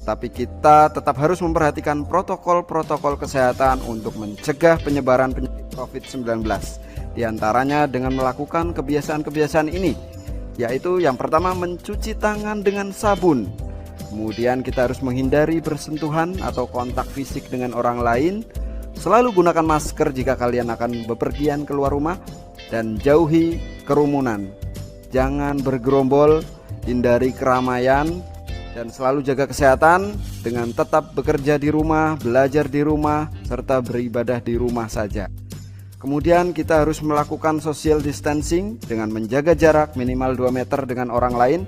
Tetapi kita tetap harus memperhatikan protokol-protokol kesehatan untuk mencegah penyebaran penyakit COVID-19. Di antaranya dengan melakukan kebiasaan-kebiasaan ini, yaitu yang pertama mencuci tangan dengan sabun. Kemudian kita harus menghindari bersentuhan atau kontak fisik dengan orang lain. Selalu gunakan masker jika kalian akan bepergian keluar rumah, dan jauhi kerumunan. Jangan bergerombol, hindari keramaian, dan selalu jaga kesehatan dengan tetap bekerja di rumah, belajar di rumah, serta beribadah di rumah saja. Kemudian kita harus melakukan social distancing dengan menjaga jarak minimal 2 meter dengan orang lain.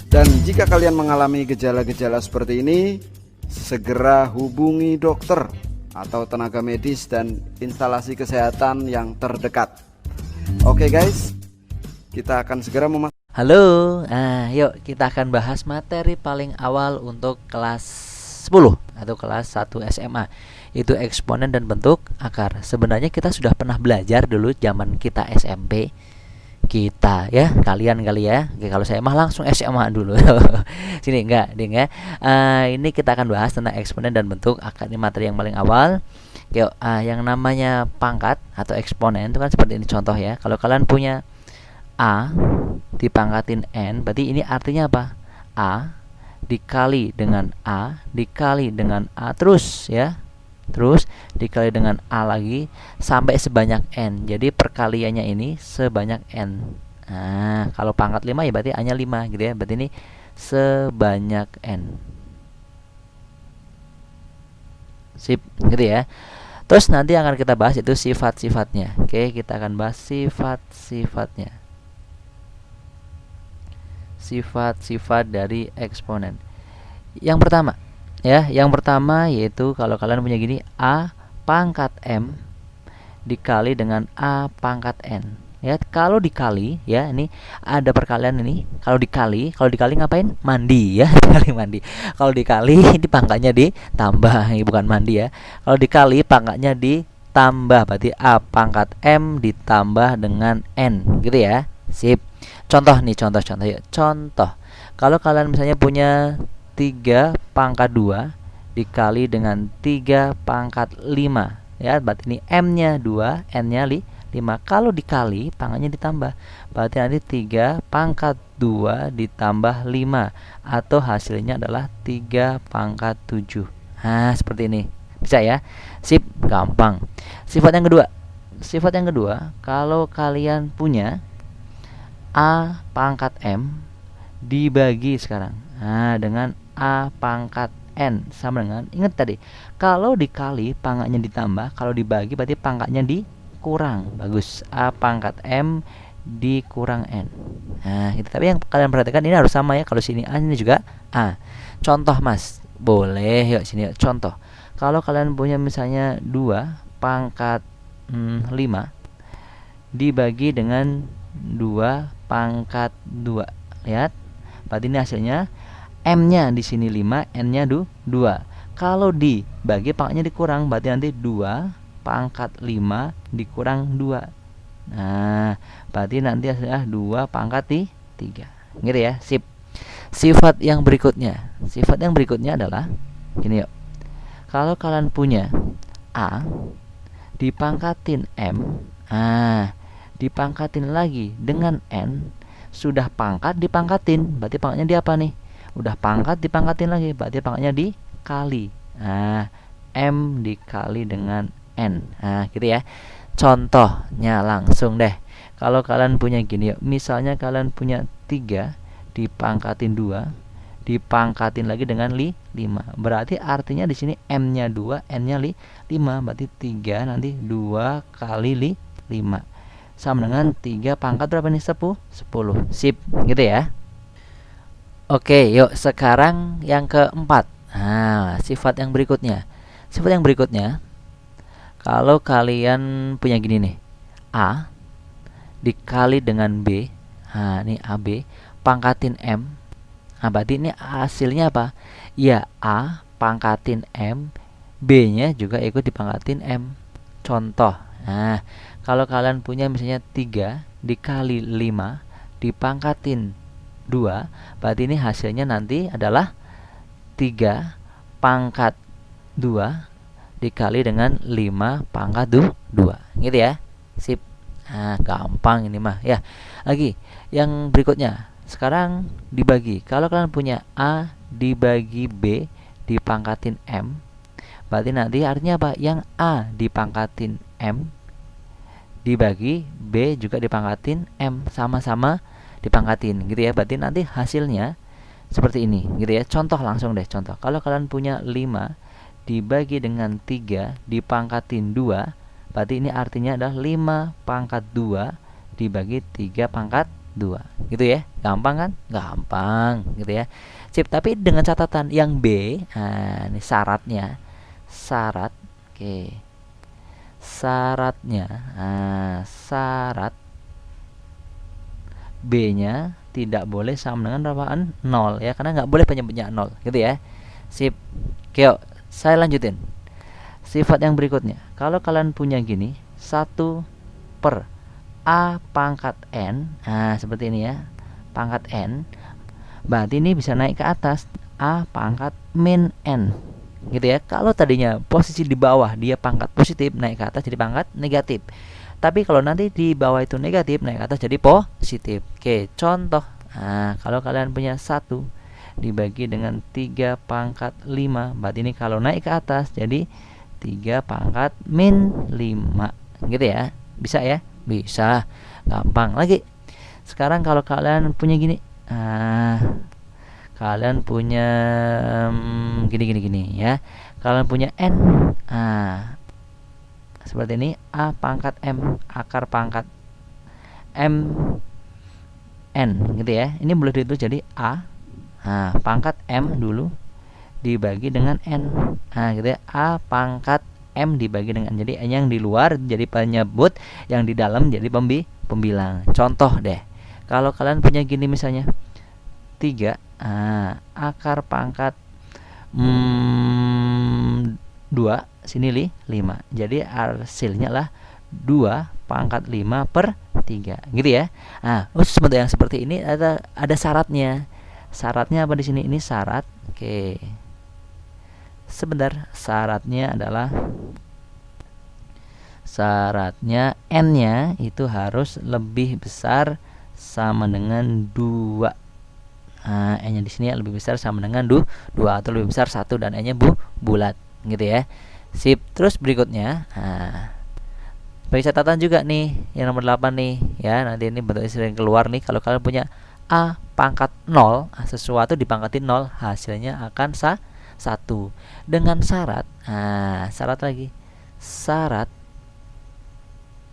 Dan jika kalian mengalami gejala-gejala seperti ini, segera hubungi dokter atau tenaga medis dan instalasi kesehatan yang terdekat. Oke guys, kita akan segera Halo, yuk kita akan bahas materi paling awal untuk kelas 10 atau kelas 1 SMA, yaitu eksponen dan bentuk akar. Sebenarnya kita sudah pernah belajar dulu zaman kita SMP. Kita ya, kalian kali ya. Oke, kalau saya mah langsung SMA dulu. Sini enggak, ding ya. Ini kita akan bahas tentang eksponen dan bentuk akar. Ini materi yang paling awal. Yuk, yang namanya pangkat atau eksponen itu kan seperti ini contoh ya. Kalau kalian punya A dipangkatin N, berarti ini artinya apa? A dikali dengan A dikali dengan A terus ya. Terus dikali dengan A lagi sampai sebanyak N. Jadi perkaliannya ini sebanyak N. Nah, kalau pangkat 5 ya berarti A-nya 5 gitu ya. Berarti ini sebanyak N. Sip, gitu ya. Terus nanti akan kita bahas itu sifat-sifatnya. Oke, kita akan bahas sifat-sifatnya. Sifat-sifat dari eksponen. Yang pertama ya, yang pertama yaitu kalau kalian punya gini, A pangkat M dikali dengan A pangkat N. Ya, kalau dikali ya, ini ada perkalian ini. Kalau dikali ngapain? Mandi ya, dikali mandi. Kalau dikali ini pangkatnya ditambah, ini bukan mandi ya. Kalau dikali pangkatnya ditambah, berarti A pangkat M ditambah dengan N, gitu ya. Sip. Contoh nih, contoh yuk. Contoh. Kalau kalian misalnya punya 3 pangkat 2 dikali dengan 3 pangkat 5 ya, berarti ini M-nya 2, N-nya 5. Kalau dikali pangkatnya ditambah, berarti nanti 3 pangkat 2 ditambah 5, atau hasilnya adalah 3 pangkat 7. Nah, seperti ini. Bisa ya? Sip, gampang. Sifat yang kedua, kalau kalian punya A pangkat M dibagi sekarang dengan A pangkat N sama dengan, ingat tadi, kalau dikali pangkatnya ditambah, kalau dibagi berarti pangkatnya dikurang. Bagus, A pangkat M dikurang N. Nah itu, tapi yang kalian perhatikan ini harus sama ya. Kalau sini A, ini juga A. Contoh mas, boleh yuk sini yuk. Contoh, kalau kalian punya misalnya 2 pangkat 5 dibagi dengan 2 pangkat 2. Lihat, berarti ini hasilnya M-nya di sini 5, N-nya 2. Kalau dibagi pangkatnya dikurang, berarti nanti 2 pangkat 5 dikurang 2. Nah, berarti nanti hasilnya 2 pangkat 3. Gitu ya. Sip. Sifat yang berikutnya adalah gini yuk. Kalau kalian punya A dipangkatin M, dipangkatin lagi dengan N, sudah pangkat dipangkatin, berarti pangkatnya di apa nih? Udah pangkat dipangkatin lagi, berarti pangkatnya dikali. Nah, M dikali dengan N. Nah, gitu ya. Contohnya langsung deh. Kalau kalian punya gini yuk, misalnya kalian punya 3 dipangkatin 2 dipangkatin lagi dengan 5. Berarti artinya di sini M-nya 2, N-nya 5. Berarti 3 nanti 2 kali 5 sama dengan 3 pangkat berapa nih? 10. Sip, gitu ya. Oke, yuk sekarang yang keempat. Nah, sifat yang berikutnya. Kalau kalian punya gini nih, A dikali dengan B. Nah, ini AB pangkatin M. Nah, berarti ini hasilnya apa? Ya, A pangkatin M, B-nya juga ikut dipangkatin M. Contoh. Nah, kalau kalian punya misalnya 3 dikali 5 dipangkatin 2, berarti ini hasilnya nanti adalah 3 pangkat 2 dikali dengan 5 pangkat 2. Gitu ya. Sip. Nah, gampang ini mah ya. Lagi yang berikutnya. Sekarang dibagi. Kalau kalian punya A dibagi B dipangkatin M, berarti nanti artinya apa? Yang A dipangkatin M dibagi B juga dipangkatin M, sama-sama dipangkatin gitu ya. Berarti nanti hasilnya seperti ini gitu ya. Contoh langsung deh, contoh. Kalau kalian punya 5 dibagi dengan 3 dipangkatin 2, berarti ini artinya adalah 5 pangkat 2 dibagi 3 pangkat 2 gitu ya. Gampang kan? Gampang gitu ya. Sip, tapi dengan catatan yang B. Nah, ini syaratnya. Syarat. Oke. Syaratnya. Nah, syarat B-nya tidak boleh sama dengan berapaan? 0 ya, karena nggak boleh penyebutnya 0 gitu ya. Sip. Oke, yuk, saya lanjutin. Sifat yang berikutnya. Kalau kalian punya gini, 1 per A pangkat N. Nah, seperti ini ya. Pangkat N. Berarti ini bisa naik ke atas. A pangkat min N. Gitu ya. Kalau tadinya posisi di bawah dia pangkat positif, naik ke atas jadi pangkat negatif. Tapi kalau nanti di bawah itu negatif, naik ke atas jadi positif. Oke, contoh. Nah, kalau kalian punya 1 dibagi dengan 3 pangkat 5, berarti ini kalau naik ke atas jadi 3 pangkat min 5. Gitu ya. Bisa ya? Bisa. Gampang. Lagi. Sekarang kalau kalian punya gini. Kalian punya gini ya. Kalian punya N. Seperti ini. A pangkat M akar pangkat M N gitu ya. Ini boleh ditulis jadi A. Nah, pangkat M dulu dibagi dengan N. Nah, gitu ya. A pangkat M dibagi dengan N. Jadi N yang di luar jadi penyebut, yang di dalam jadi pembilang. Contoh deh. Kalau kalian punya gini misalnya 3 akar pangkat 2 sini 5. Jadi hasilnya lah 2 pangkat 5 per 3 gitu ya. Nah, untuk yang seperti ini ada syaratnya. Syaratnya apa di sini? Ini syarat. Oke. Sebentar, syaratnya adalah N-nya itu harus lebih besar sama dengan 2. Nah, N-nya di sini lebih besar sama dengan 2 atau lebih besar 1 dan N-nya bulat gitu ya. Sip. Terus berikutnya, bagi catatan juga nih yang nomor 8 nih ya. Nanti ini bentuknya sering keluar nih. Kalau kalian punya A pangkat 0, sesuatu dipangkatin 0, hasilnya akan 1 dengan syarat. Syarat lagi. Syarat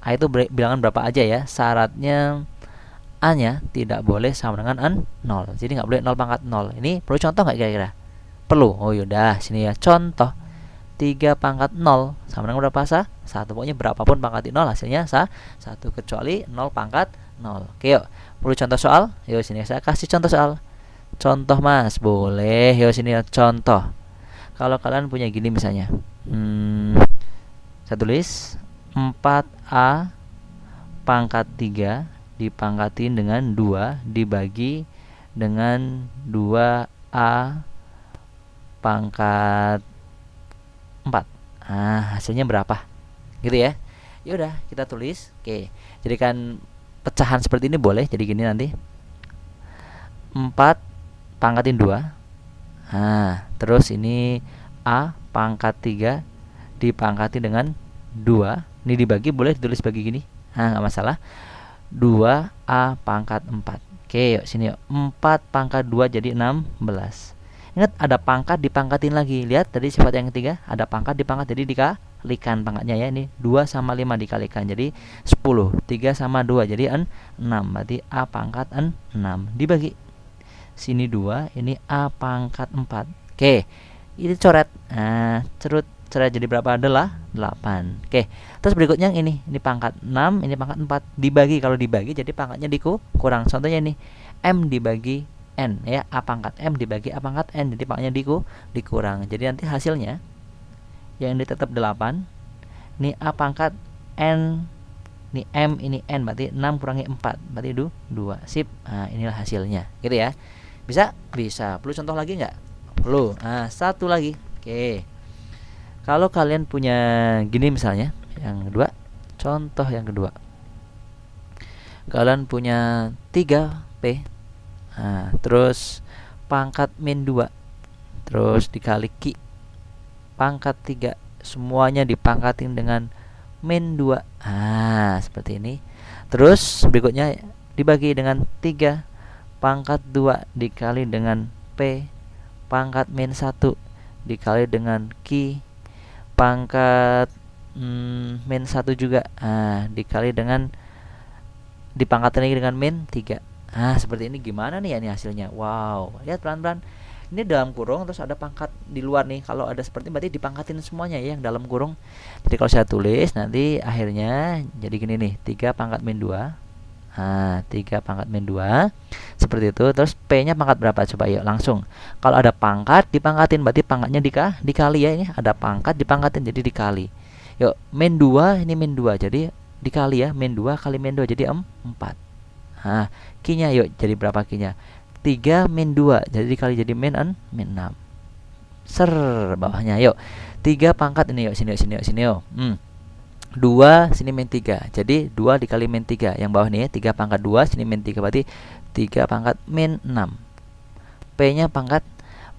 itu bilangan berapa aja ya. Syaratnya A-nya tidak boleh sama dengan 0. Jadi nggak boleh 0 pangkat 0. Ini perlu contoh nggak kira-kira? Perlu. Oh yaudah, sini ya. Contoh 3 pangkat 0 sama dengan berapa? 1. Pokoknya berapapun pangkat 0 hasilnya 1 kecuali 0 pangkat 0. Oke, yuk. Perlu contoh soal? Yuk sini saya kasih contoh soal. Contoh Mas, boleh. Yuk sini ya, contoh. Kalau kalian punya gini misalnya. Saya tulis 4A pangkat 3 dipangkatin dengan 2 dibagi dengan 2A pangkat 4. Hasilnya berapa? Gitu ya. Yaudah, kita tulis. Oke. Jadikan pecahan seperti ini boleh. Jadi gini nanti. 4 pangkatin 2. Terus ini A pangkat 3 dipangkatin dengan 2. Ini dibagi boleh ditulis bagi gini. Nggak masalah. 2A pangkat 4. Oke, yuk sini yuk. 4 pangkat 2 jadi 16. Ingat ada pangkat dipangkatin lagi. Lihat tadi sifat yang ketiga, ada pangkat dipangkat jadi dikalikan pangkatnya ya. Ini 2 sama 5 dikalikan jadi 10. 3 sama 2 jadi 6. Berarti A pangkat 6 dibagi sini 2, ini A pangkat 4. Oke. Ini coret. Coret jadi berapa? Adalah 8. Oke. Terus berikutnya yang ini pangkat 6, ini pangkat 4. Dibagi, kalau dibagi jadi pangkatnya dikurang. Contohnya ini M dibagi N ya, A pangkat M dibagi A pangkat N, jadi pangkatnya dikurang. Jadi nanti hasilnya yang ini tetap 8. Ini A pangkat N, ini M, ini N, berarti 6 kurangi 4, berarti 2. Sip. Inilah hasilnya. Gitu ya. Bisa? Bisa. Perlu contoh lagi nggak? Loh, nah satu lagi. Oke. Kalau kalian punya gini misalnya, yang kedua, contoh yang kedua. Kalian punya 3P. Nah, terus pangkat min 2. Terus dikali Q pangkat 3. Semuanya dipangkatin dengan min 2. Nah, seperti ini. Terus berikutnya dibagi dengan 3 pangkat 2 dikali dengan P pangkat min 1 dikali dengan Q pangkat min 1 juga. Nah, dikali dengan dipangkatin lagi dengan min 3. Nah, seperti ini. Gimana nih ya ini hasilnya? Wow, lihat pelan-pelan. Ini dalam kurung terus ada pangkat di luar nih. Kalau ada seperti ini berarti dipangkatin semuanya ya yang dalam kurung. Jadi kalau saya tulis nanti akhirnya jadi gini nih, 3 pangkat min 2. Nah, 3 pangkat min 2 seperti itu. Terus P nya pangkat berapa? Coba yuk langsung. Kalau ada pangkat dipangkatin berarti pangkatnya dikali ya. Ini ada pangkat dipangkatin jadi dikali. Yuk, min 2 ini min 2 jadi dikali ya. Min 2 kali min 2 jadi 4. Nah, Q nya yuk jadi berapa Q nya? 3 min 2 jadi dikali jadi min 6. Ser bawahnya yuk. 3 pangkat ini yuk sini yuk. 2 sini min 3. Jadi 2 dikali min 3. Yang bawah nih 3 pangkat 2 sini min 3 berarti 3 pangkat min 6. P-nya pangkat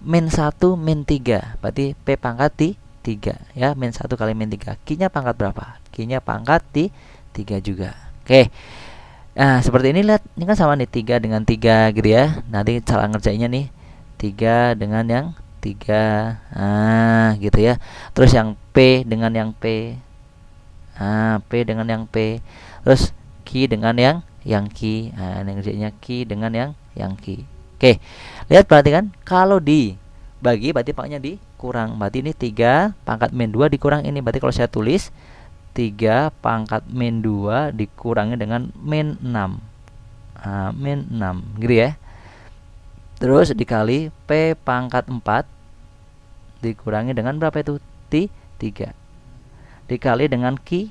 min 1 min 3. Berarti P pangkat 3 ya, min 1 kali min 3. Q-nya pangkat berapa? Q-nya pangkat 3 juga. Oke. Nah, seperti ini lihat. Ini kan sama nih 3 dengan 3 gitu ya. Nanti cara ngerjainnya nih 3 dengan yang 3. Nah, gitu ya. Terus yang P dengan yang P. Nah, P dengan yang P. Terus Q dengan yang Q. Nah, ini ngerjainnya Q dengan yang Q. Oke. Lihat perhatikan kalau dibagi berarti pangkatnya dikurang. Berarti ini 3 pangkat min 2 dikurang ini. Berarti kalau saya tulis 3 pangkat min 2 dikurangi dengan min 6. Nah, min 6 gitu ya. Terus dikali P pangkat 4 dikurangi dengan berapa itu? 3. Dikali dengan Q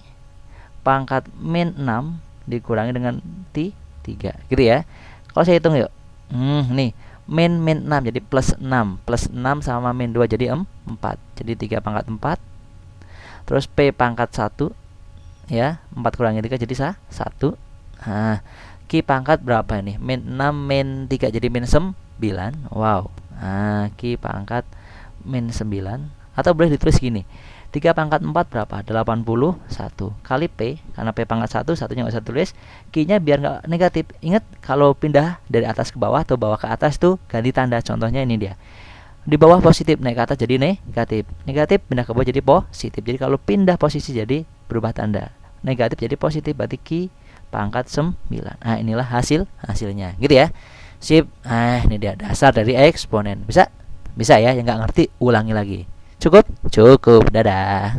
pangkat min 6 dikurangi dengan 3 gitu ya. Kalau saya hitung yuk. Nih min 6 jadi plus 6. Plus 6 sama min 2 jadi 4. Jadi 3 pangkat 4. Terus P pangkat 1 ya, 4 kurangi 3 jadi 1. Nah, Q pangkat berapa ini? Min 6 min 3 jadi min 9. Wow. Nah, Q pangkat min 9. Atau boleh ditulis gini. 3 pangkat 4 berapa? 81 kali P. Karena P pangkat 1, satunya nggak usah tulis. Q-nya biar nggak negatif. Ingat kalau pindah dari atas ke bawah atau bawah ke atas tuh ganti tanda. Contohnya ini dia. Di bawah positif, naik ke atas jadi negatif. Negatif pindah ke bawah jadi positif. Jadi kalau pindah posisi jadi berubah tanda. Negatif jadi positif berarti Q pangkat 9. Nah, inilah hasilnya. Gitu ya. Sip. Nah, ini dia dasar dari eksponen. Bisa? Bisa ya, yang nggak ngerti ulangi lagi. Cukup? Cukup. Dadah.